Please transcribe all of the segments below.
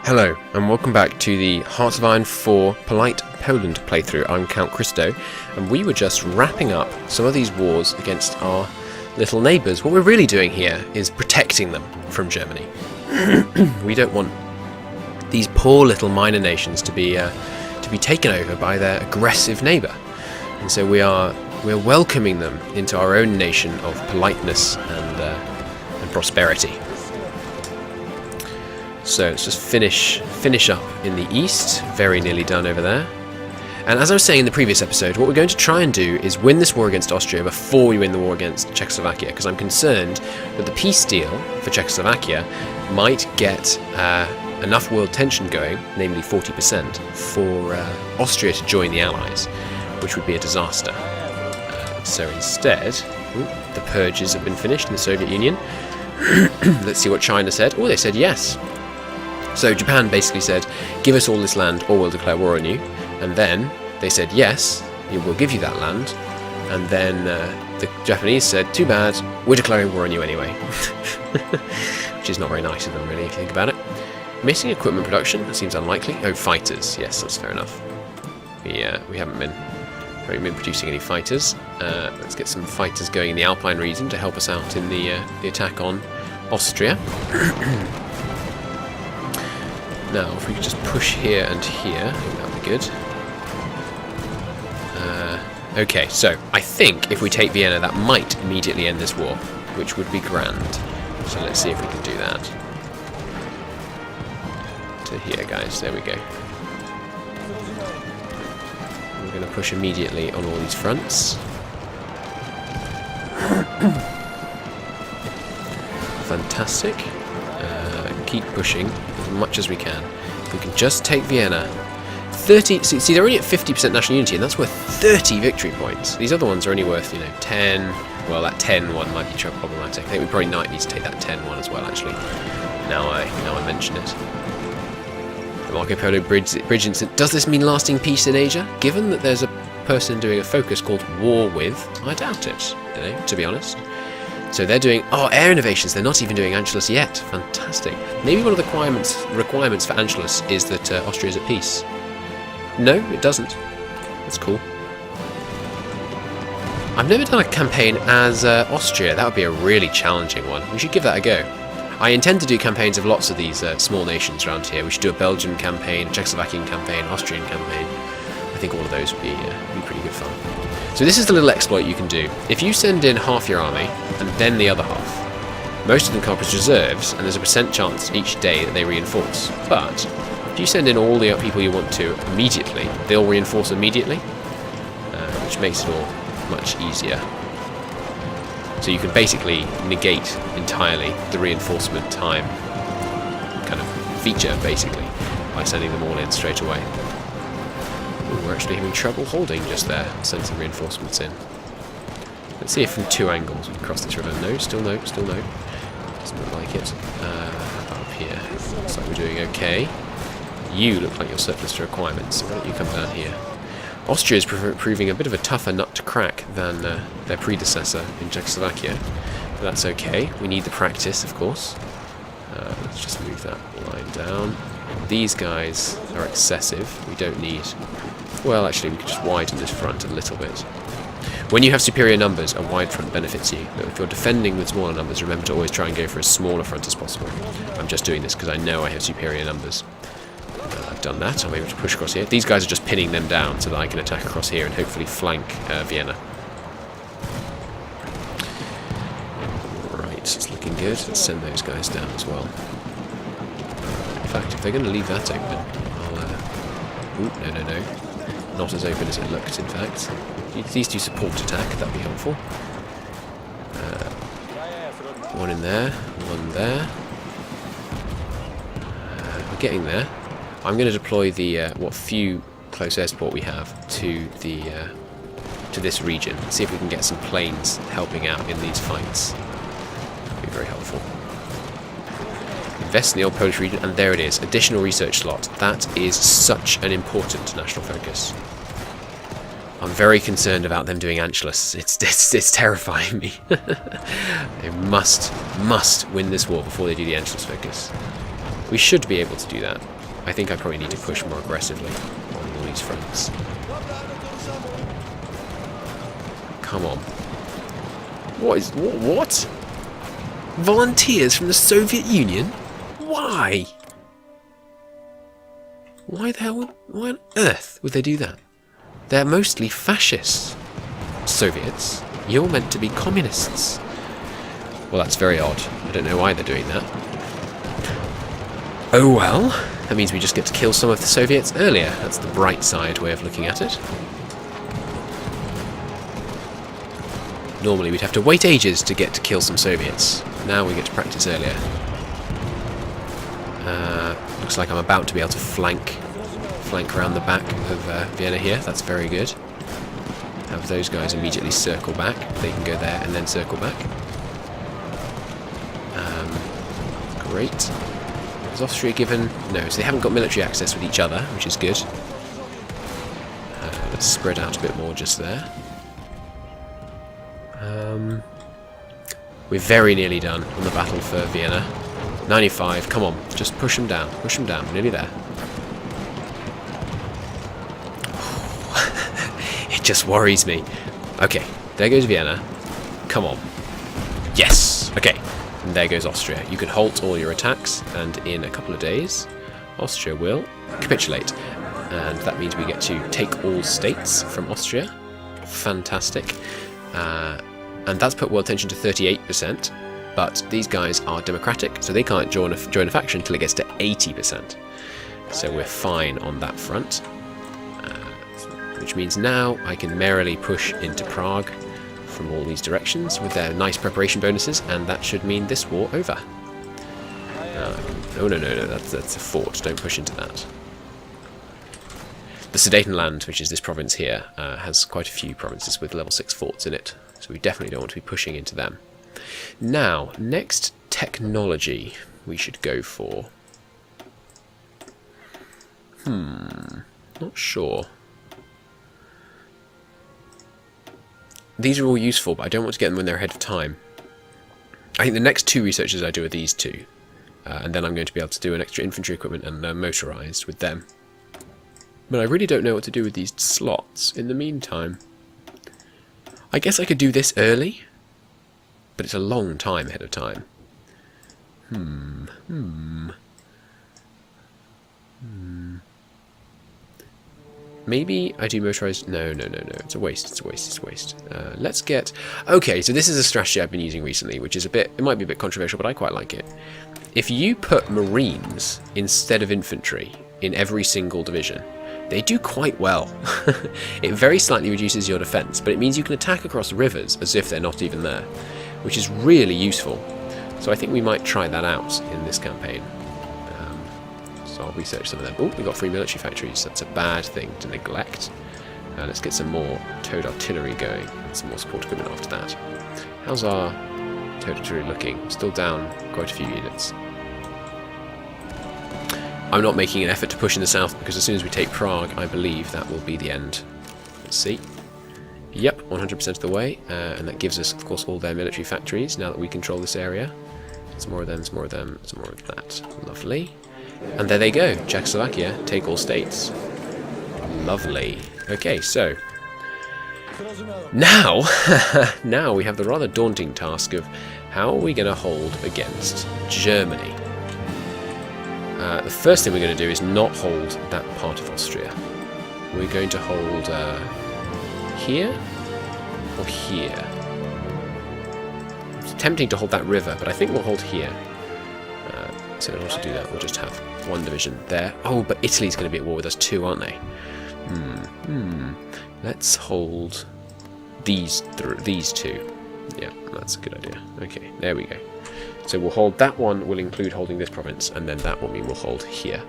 Hello, and welcome back to the Hearts of Iron 4 Polite Poland playthrough. I'm Count Christo, and we were just wrapping up some of these wars against our little neighbours. What we're really doing here is protecting them from Germany. We don't want these poor little minor nations to be taken over by their aggressive neighbour, and so we're welcoming them into our own nation of politeness and prosperity. So let's just finish up in the east. Very nearly done over there. And as I was saying in the previous episode, what we're going to try and do is win this war against Austria before we win the war against Czechoslovakia, because I'm concerned that the peace deal for Czechoslovakia might get enough world tension going, namely 40%, for Austria to join the Allies, which would be a disaster. So instead, the purges have been finished in the Soviet Union. Let's see what China said. Oh, they said yes. So Japan basically said, give us all this land or we'll declare war on you. And then they said, yes, we'll give you that land. And then the Japanese said, too bad, we're declaring war on you anyway. Which is not very nice of them, really, if you think about it. Missing equipment production, that seems unlikely. Oh, fighters, yes, that's fair enough. We haven't been producing any fighters. Let's get some fighters going in the Alpine region to help us out in the attack on Austria. Now, if we could just push here and here, I think that would be good. Okay, so I think if we take Vienna, that might immediately end this war, which would be grand. So let's see if we can do that. To here, guys, there we go. We're going to push immediately on all these fronts. Fantastic. Keep pushing as much as we can. If we can just take Vienna. 30. See, they're only at 50% national unity, and that's worth 30 victory points. These other ones are only worth, 10. Well, that 10 one might be problematic. I think we probably might need to take that 10 one as well, actually. Now I mention it. The Marco Polo bridge incident. Does this mean lasting peace in Asia? Given that there's a person doing a focus called War With, I doubt it, to be honest. So they're doing, air innovations, they're not even doing Anschluss yet. Fantastic. Maybe one of the requirements for Anschluss is that Austria is at peace. No, it doesn't. That's cool. I've never done a campaign as Austria. That would be a really challenging one. We should give that a go. I intend to do campaigns of lots of these small nations around here. We should do a Belgian campaign, a Czechoslovakian campaign, Austrian campaign. I think all of those would be pretty good fun. So this is the little exploit you can do. If you send in half your army, and then the other half, most of them come up as reserves, and there's a % chance each day that they reinforce. But if you send in all the people you want to immediately, they'll reinforce immediately, which makes it all much easier. So you can basically negate entirely the reinforcement time kind of feature, basically, by sending them all in straight away. Ooh, we're actually having trouble holding just there. Send some reinforcements in. Let's see if from two angles we can cross this river. No, still no, still no. Doesn't look like it. Up here. Looks like we're doing okay. You look like you're surplus to requirements, so why don't you come down here? Austria is proving a bit of a tougher nut to crack than their predecessor in Czechoslovakia. But that's okay. We need the practice, of course. Let's just move that line down. These guys are excessive. We don't need... Well, actually, we could just widen this front a little bit. When you have superior numbers, a wide front benefits you. But if you're defending with smaller numbers, remember to always try and go for as smaller front as possible. I'm just doing this because I know I have superior numbers. I've done that. I'm able to push across here. These guys are just pinning them down so that I can attack across here and hopefully flank Vienna. Right, it's looking good. Let's send those guys down as well. In fact, if they're going to leave that open, I'll... no. Not as open as it looked, in fact. These do support attack, that'd be helpful. One in there, one there. We're getting there. I'm going to deploy the what few close air support we have to this region. See if we can get some planes helping out in these fights. That'd be very helpful. Invest in the old Polish region, and there it is. Additional research slot. That is such an important national focus. I'm very concerned about them doing Anschluss. It's terrifying me. They must win this war before they do the Anschluss focus. We should be able to do that. I think I probably need to push more aggressively on all these fronts. Come on. What? Volunteers from the Soviet Union? Why? Why on earth would they do that? They're mostly fascists. Soviets, you're meant to be communists. Well, that's very odd. I don't know why they're doing that. Oh well, that means we just get to kill some of the Soviets earlier. That's the bright side way of looking at it. Normally we'd have to wait ages to get to kill some Soviets. Now we get to practice earlier. Looks like I'm about to be able to flank around the back of Vienna here. That's very good. Have those guys immediately circle back. They can go there and then circle back. Great. Is Austria given? No, so they haven't got military access with each other, which is good. Let's spread out a bit more just there. We're very nearly done on the battle for Vienna. 95, come on, just push them down, we're nearly there. It just worries me. Okay, there goes Vienna. Come on. Yes, okay. And there goes Austria. You can halt all your attacks, and in a couple of days, Austria will capitulate. And that means we get to take all states from Austria. Fantastic. And that's put world tension to 38%, but these guys are democratic, so they can't join a faction until it gets to 80%. So we're fine on that front. Which means now I can merrily push into Prague from all these directions with their nice preparation bonuses, and that should mean this war over. Oh no, that's a fort, don't push into that. The Sudetenland, which is this province here, has quite a few provinces with level 6 forts in it, so we definitely don't want to be pushing into them. Now, next technology we should go for. Not sure. These are all useful, but I don't want to get them when they're ahead of time. I think the next two researches I do are these two. And then I'm going to be able to do an extra infantry equipment and motorised with them. But I really don't know what to do with these slots in the meantime. I guess I could do this early, but it's a long time ahead of time. Maybe I do motorised. No. It's a waste. Let's get. Okay, so this is a strategy I've been using recently, which is it might be a bit controversial, but I quite like it. If you put Marines instead of infantry in every single division, they do quite well. It very slightly reduces your defence, but it means you can attack across rivers as if they're not even there, which is really useful. So I think we might try that out in this campaign. So I'll research some of them. Oh, we've got 3 military factories. That's a bad thing to neglect. Let's get some more towed artillery going, and some more support equipment after that. How's our towed artillery looking? Still down quite a few units. I'm not making an effort to push in the south, because as soon as we take Prague, I believe that will be the end. Let's see. Yep, 100% of the way, and that gives us, of course, all their military factories, now that we control this area. Some more of them, some more of them, some more of that. Lovely. And there they go, Czechoslovakia, take all states. Lovely. Okay, so... Now we have the rather daunting task of how are we going to hold against Germany? The first thing we're going to do is not hold that part of Austria. We're going to hold here or here. It's tempting to hold that river, but I think we'll hold here. So in order to do that, we'll just have one division there. Oh, but Italy's going to be at war with us too, aren't they? Let's hold these two. Yeah, that's a good idea. Okay, there we go. So we'll hold that one, will include holding this province, and then that will mean we'll hold here.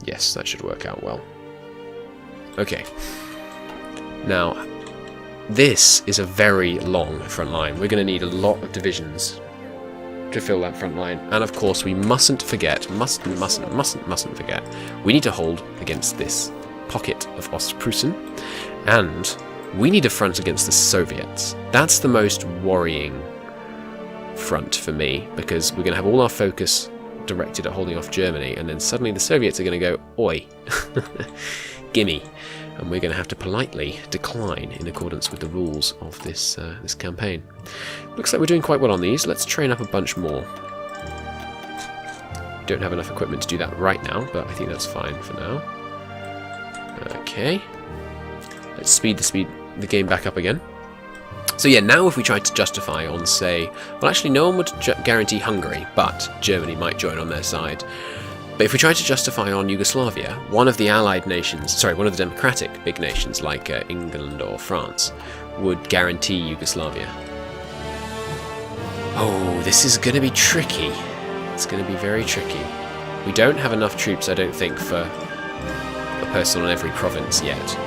Yes, that should work out well. Okay. Now, this is a very long front line. We're going to need a lot of divisions to fill that front line. And of course, we mustn't forget, mustn't forget, we need to hold against this pocket of Ostpreußen, and we need a front against the Soviets. That's the most worrying front for me, because we're going to have all our focus directed at holding off Germany, and then suddenly the Soviets are going to go, oi, gimme, and we're going to have to politely decline in accordance with the rules of this this campaign. Looks like we're doing quite well on these. Let's train up a bunch more. Don't have enough equipment to do that right now, but I think that's fine for now. Okay, let's speed the game back up again. So yeah, now if we tried to justify on, say, well actually no one would guarantee Hungary, but Germany might join on their side. But if we tried to justify on Yugoslavia, one of the allied nations, sorry, one of the democratic big nations like England or France, would guarantee Yugoslavia. Oh, this is going to be tricky. It's going to be very tricky. We don't have enough troops, I don't think, for a person on every province yet.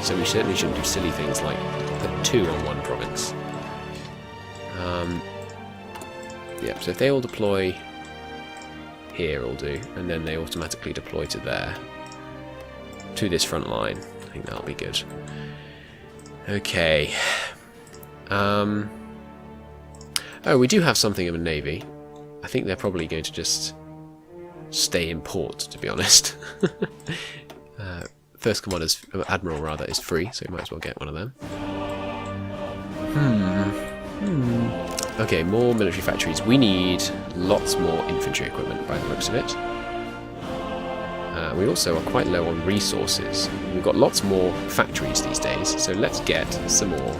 So we certainly shouldn't do silly things like put 2 on one province. Yeah, so if they all deploy here, will do, and then they automatically deploy to there, to this front line. I think that'll be good. Okay. Oh, we do have something of a navy. I think they're probably going to just stay in port, to be honest. First commander's admiral rather is free, so we might as well get one of them. Okay, more military factories. We need lots more infantry equipment by the looks of it. We also are quite low on resources. We've got lots more factories these days, so let's get some more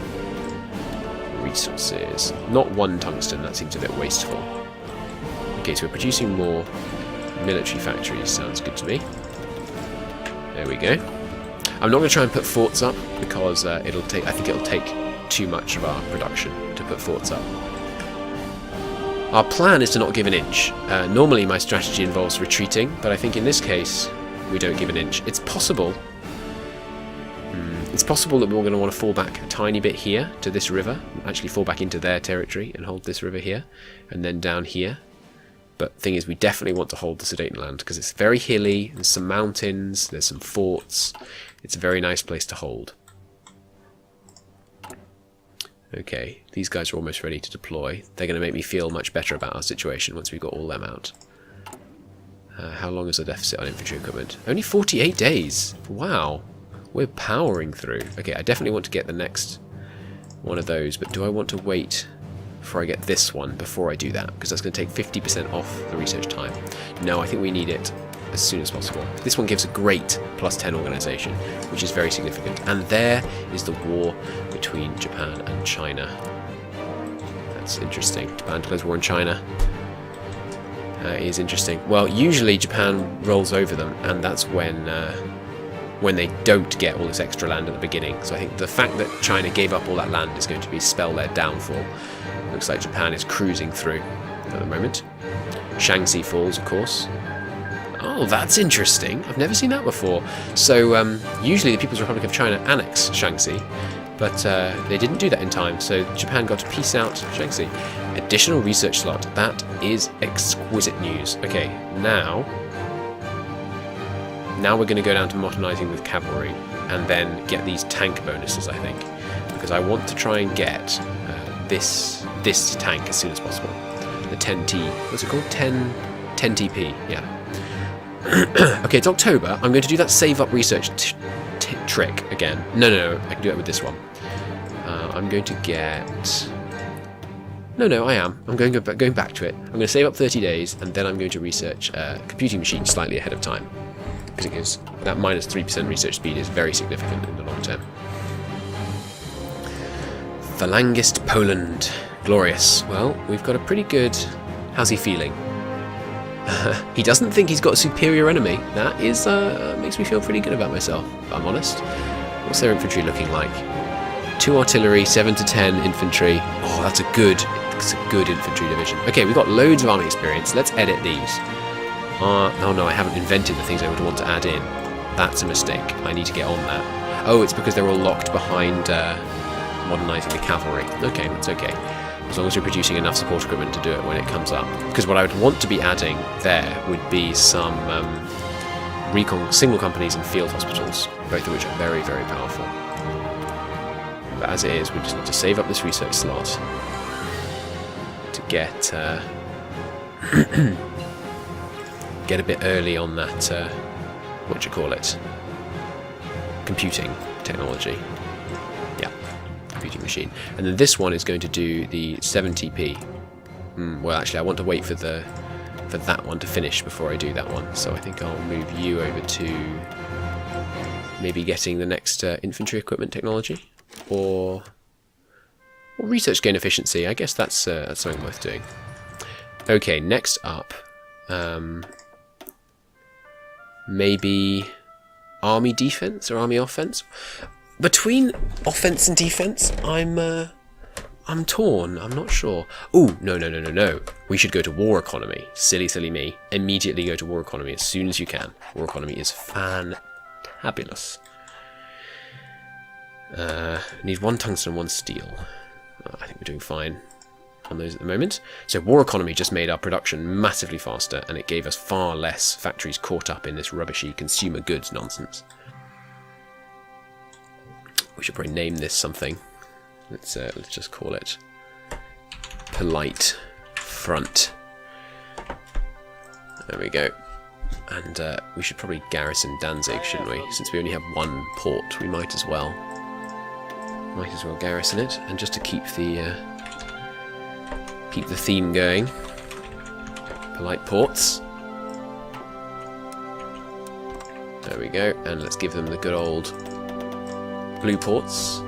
resources. Not 1 tungsten, that seems a bit wasteful. Okay, so we're producing more military factories, sounds good to me. There we go. I'm not going to try and put forts up because I think it'll take too much of our production to put forts up. Our plan is to not give an inch. Normally my strategy involves retreating, but I think in this case we don't give an inch. It's possible. It's possible that we're going to want to fall back a tiny bit here to this river, actually fall back into their territory and hold this river here, and then down here. But the thing is, we definitely want to hold the Sudetenland because it's very hilly, there's some mountains, there's some forts. It's a very nice place to hold. Okay, these guys are almost ready to deploy. They're going to make me feel much better about our situation once we've got all them out. How long is the deficit on infantry equipment? Only 48 days! Wow! We're powering through. Okay, I definitely want to get the next one of those, but do I want to wait before I get this one before I do that? Because that's going to take 50% off the research time. No, I think we need it as soon as possible. This one gives a great +10 organisation, which is very significant. And there is the war between Japan and China. That's interesting. Japan declares war on China. Is interesting. Well, usually Japan rolls over them, and that's when they don't get all this extra land at the beginning. So I think the fact that China gave up all that land is going to spell their downfall. Looks like Japan is cruising through at the moment. Shaanxi falls, of course. Oh, that's interesting. I've never seen that before. So usually the People's Republic of China annex Shaanxi, but they didn't do that in time, so Japan got to peace out Shaanxi. Additional research slot. That is exquisite news. Okay, now we're going to go down to modernising with cavalry, and then get these tank bonuses, I think, because I want to try and get this tank as soon as possible. The 10T. What's it called? 10TP. Yeah. Okay, it's October. I'm going to do that save up research trick again. No, I can do it with this one. I'm going to get... No, I am. I'm going back to it. I'm going to save up 30 days, and then I'm going to research computing machines slightly ahead of time. Because it gives that -3% research speed is very significant in the long term. Phalangist Poland. Glorious. Well, we've got a pretty good... How's he feeling? He doesn't think he's got a superior enemy. That is makes me feel pretty good about myself, if I'm honest. What's their infantry looking like? 2 artillery, 7 to 10 infantry. Oh, that's a good infantry division. Okay, we've got loads of army experience. Let's edit these. Oh no, I haven't invented the things I would want to add in. That's a mistake. I need to get on that. Oh, it's because they're all locked behind modernising the cavalry. Okay, that's okay. As long as you're producing enough support equipment to do it when it comes up. Because what I would want to be adding there would be some recon signal companies and field hospitals, both of which are very, very powerful. But as it is, we just need to save up this research slot to get get a bit early on that, what do you call it? Computing technology. Yeah, computing machine. And then this one is going to do the 70p. Well, actually, I want to wait for that one to finish before I do that one. So I think I'll move you over to maybe getting the next infantry equipment technology, or research gain efficiency. I guess that's something worth doing. Okay, next up, maybe army defense or army offense. Between offense and defense, I'm torn. I'm not sure. Ooh, no. We should go to war economy. Silly me. Immediately go to war economy as soon as you can. War economy is fantabulous. Need 1 tungsten and 1 steel. I think we're doing fine on those at the moment. So war economy just made our production massively faster, and it gave us far less factories caught up in this rubbishy consumer goods nonsense. We should probably name this something. Let's just call it Polite Front. There we go. And we should probably garrison Danzig, shouldn't we? Since we only have 1 port, we might as well. Garrison it, and just to keep the theme going. Polite ports. There we go, and let's give them the good old blue ports.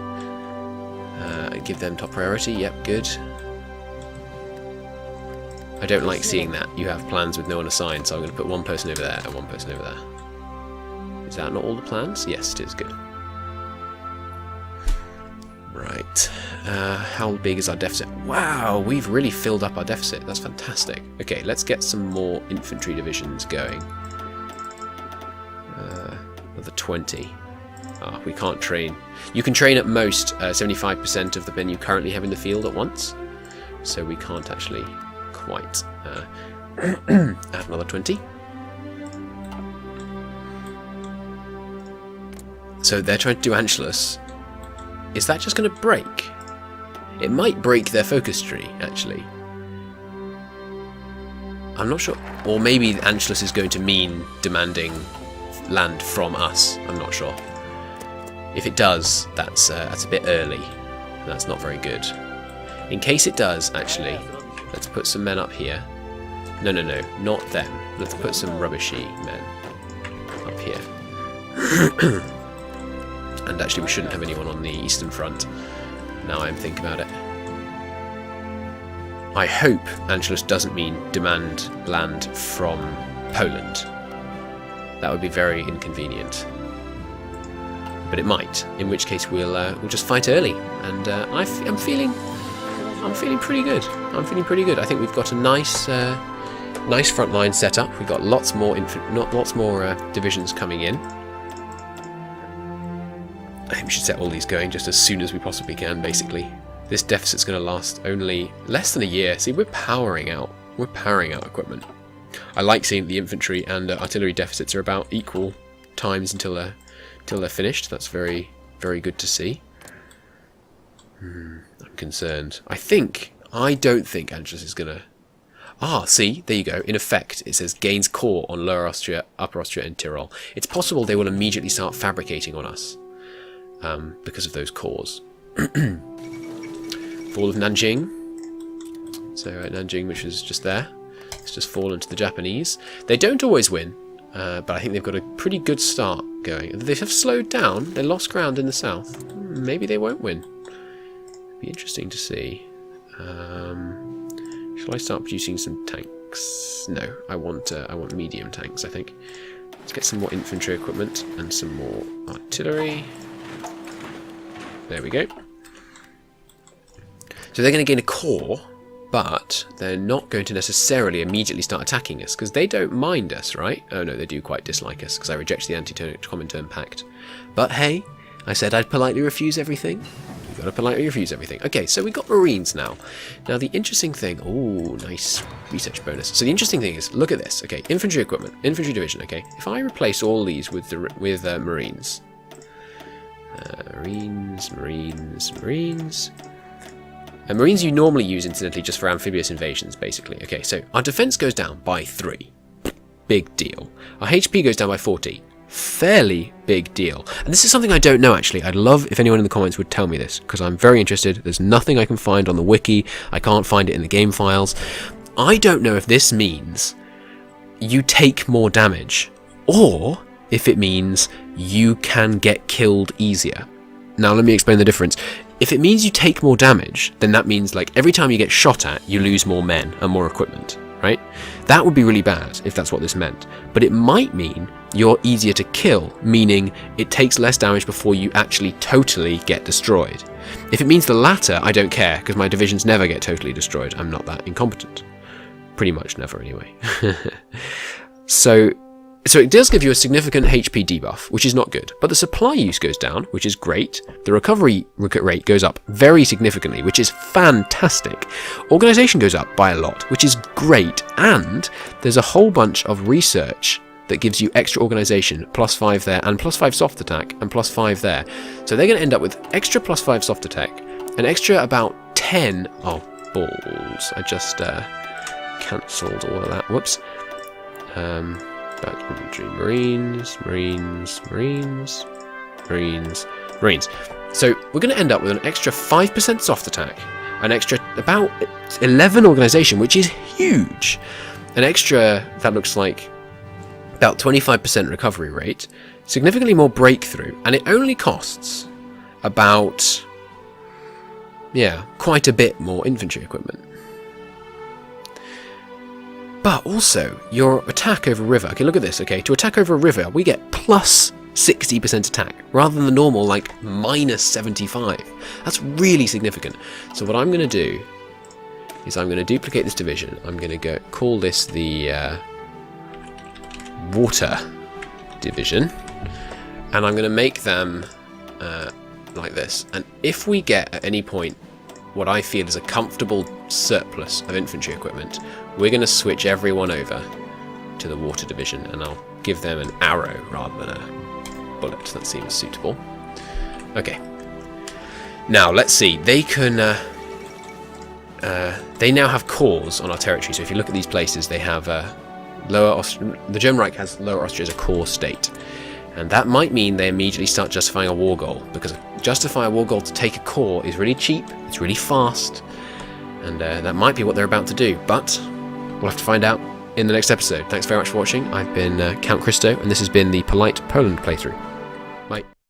Give them top priority. Yep, good. I don't like seeing that. You have plans with no one assigned, so I'm going to put 1 person over there and 1 person over there. Is that not all the plans? Yes, it is. Good. Right. How big is our deficit? Wow, we've really filled up our deficit. That's fantastic. Okay, let's get some more infantry divisions going. Another 20. We can't train. You can train at most 75% of the men you currently have in the field at once. So we can't actually quite add another 20. So they're trying to do Anschluss. Is that just going to break? It might break their focus tree, actually. I'm not sure. Or maybe Anschluss is going to mean demanding land from us. I'm not sure. If it does, that's a bit early. That's not very good. In case it does, actually, let's put some men up here. No, not them. Let's put some rubbishy men up here. And actually, we shouldn't have anyone on the Eastern Front. Now I'm thinking about it. I hope Anschluss doesn't mean demand land from Poland. That would be very inconvenient. But it might. In which case, we'll just fight early. And I'm feeling pretty good. I think we've got a nice front line set up. We've got lots more divisions coming in. I think we should set all these going just as soon as we possibly can, basically. This deficit's going to last only less than a year. See, we're powering out. We're powering out equipment. I like seeing the infantry and artillery deficits are about equal times until they're finished. That's very, very good to see. I'm concerned. I don't think Anschluss is going to... see, there you go. In effect, it says gains core on Lower Austria, Upper Austria and Tyrol. It's possible they will immediately start fabricating on us. Because of those cores. Fall of Nanjing. So Nanjing, which is just there, it's just fallen to the Japanese. They don't always win, but I think they've got a pretty good start going. They have slowed down. They lost ground in the south. Maybe they won't win. Be interesting to see. Shall I start producing some tanks? No, I want medium tanks. I think. Let's get some more infantry equipment and some more artillery. There we go. So they're going to gain a core, but they're not going to necessarily immediately start attacking us, because they don't mind us, right? Oh no, they do quite dislike us, because I reject the anti-Comintern Pact. But hey, I said I'd politely refuse everything. You've got to politely refuse everything. Okay, so we've got Marines now. Now the interesting thing... Oh, nice research bonus. So the interesting thing is, look at this. Okay, infantry equipment, infantry division, okay. If I replace all these with Marines... Marines. And Marines you normally use, incidentally, just for amphibious invasions, basically. Okay, so our defense goes down by 3. big deal. Our HP goes down by 40. Fairly big deal. And this is something I don't know, actually. I'd love if anyone in the comments would tell me this, because I'm very interested. There's nothing I can find on the wiki. I can't find it in the game files. I don't know if this means you take more damage, or if it means you can get killed easier. Now, let me explain the difference. If it means you take more damage, then that means, like, every time you get shot at, you lose more men and more equipment, right? That would be really bad if that's what this meant. But it might mean you're easier to kill, meaning it takes less damage before you actually totally get destroyed. If it means the latter, I don't care, because my divisions never get totally destroyed. I'm not that incompetent. Pretty much never, anyway. So it does give you a significant HP debuff, which is not good. But the supply use goes down, which is great. The recovery rate goes up very significantly, which is fantastic. Organization goes up by a lot, which is great. And there's a whole bunch of research that gives you extra organization, +5 there, and +5 soft attack, and +5 there. So they're going to end up with extra +5 soft attack, an extra about 10... Oh, balls. I just cancelled all of that. Whoops. Back infantry, Marines. So we're going to end up with an extra 5% soft attack, an extra about 11 organization, which is huge. An extra, that looks like about 25% recovery rate, significantly more breakthrough, and it only costs about, quite a bit more infantry equipment. But also, your attack over a river, okay, look at this, okay, to attack over a river, we get plus 60% attack, rather than the normal, like, minus 75. That's really significant. So what I'm going to do is I'm going to duplicate this division. I'm going to call this the water division, and I'm going to make them like this. And if we get at any point what I feel is a comfortable surplus of infantry equipment, we're going to switch everyone over to the water division, and I'll give them an arrow rather than a bullet. That seems suitable. Okay. Now let's see. They can. They now have cores on our territory. So if you look at these places, they have the German Reich has Lower Austria as a core state, and that might mean they immediately start justifying a war goal, because justify a war goal to take a core is really cheap, it's really fast, and that might be what they're about to do. But we'll have to find out in the next episode. Thanks very much for watching. I've been Count Christo, and this has been the Polite Poland playthrough.